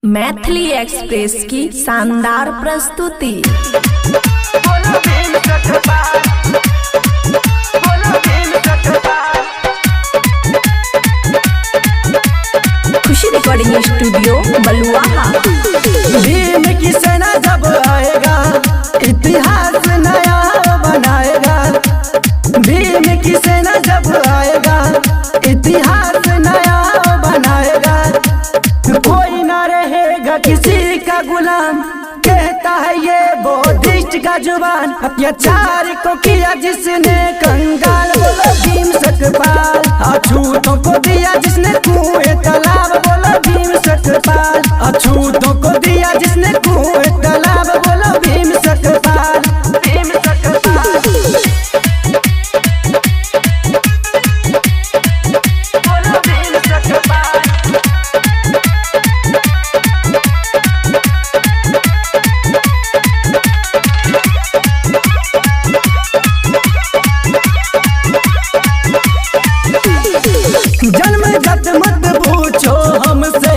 Maithili express की शानदार प्रस्तुति। खुशी रिकॉर्डिंग स्टूडियो बलुआहा। भीम की सेना जब आएगा इतिहास नया बनाएगा। भीम की सेना जब आएगा इतिहास नया बनाएगा। कोई ना रहेगा किसी का गुलाम, कहता है ये बौद्धिस्ट का जुबान। अत्याचार को किया जिसने कंगाल, बोलो भीम सतपाल। अछूतों को दिया जिसने कुएं तालाब, बोलो भीम सतपाल। अछूतों को दिया जिसने कुएं तालाब, बोलो भीम सतपाल। भीम सतपाल, बोलो भीम सतपाल। जन्मगत मत पूछो हमसे,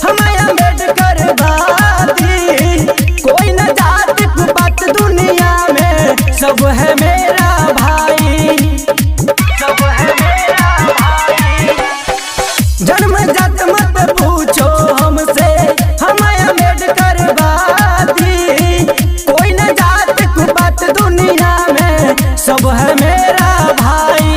हमें अम्बेडकर वादी। कोई न जात पात दुनिया में, सब है मेरा भाई, सब है मेरा भाई। जन्मगत मत पूछो हमसे, हमें अम्बेडकर वादी। कोई न जात पात दुनिया में, सब है मेरा भाई।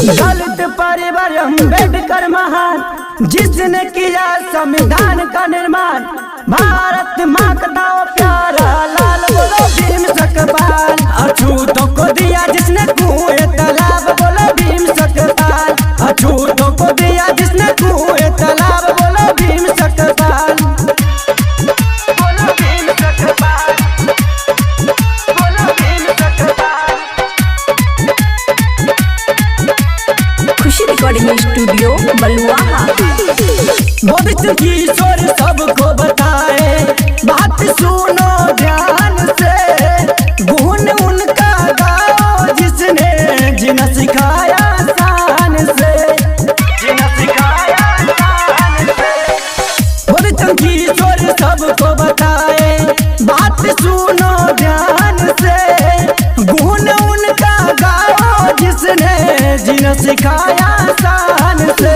दलित परिवार अम्बेडकर महान, जिसने किया संविधान का निर्माण। भारत माँ का दाव प्यारा लाल, बोलो भीम सतपाल। अछूतों को दिया जिसने कुएं तालाब, बोलो भीम सतपाल। अछूतों को दिया जिसने कुएं तालाब, बोलो भीम सतपाल। बोलो भीम सतपाल, बोलो भीम सतपाल। खुशी रिकॉर्डिंग स्टूडियो बलुआहा। बौद्धिस्ट किशोर सबको बताए, बात सुनो ध्यान से। गुण उनका गाओ जिसने जिन्हें सिखाया शान से, जिन्हें सिखाया शान से। बौद्धिस्ट किशोर सबको बताए, बात सुनो ध्यान से। गुण उनका गाओ जिसने जिन्हें सिखाया शान से।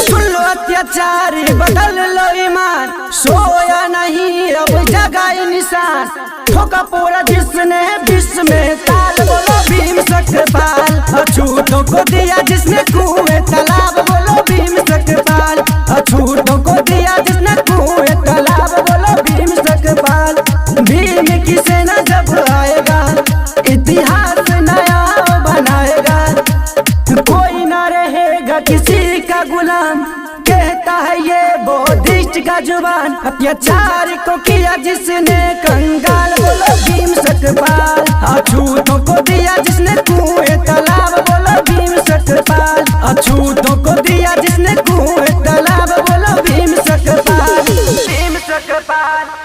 सुन लो अत्याचारी बदल लो ईमान, सोया नहीं अब जगाई निशान। ठोका पूरा जिसने विश्व में ताल, बोलो भीम सतपाल। अछूतों को दिया जिसने कुएं तालाब, बोलो भीम सतपाल। अछूतों को दिया जिसने कुएं तालाब, बोलो भीम सतपाल। भीम की सेना जब आएगा इतिहास नया बनाएगा। कोई ना रहेगा किसी का गुलाम, कहता है ये बौद्धिस्ट का जुबान। अत्याचार को किया जिसने कंगाल, बोलो भीम सतपाल। अछूतों को दिया जिसने कुएं तालाब, बोलो भीम सतपाल। अछूतों को दिया जिसने कुएं तालाब, बोलो भीम सतपाल। भीम सतपाल।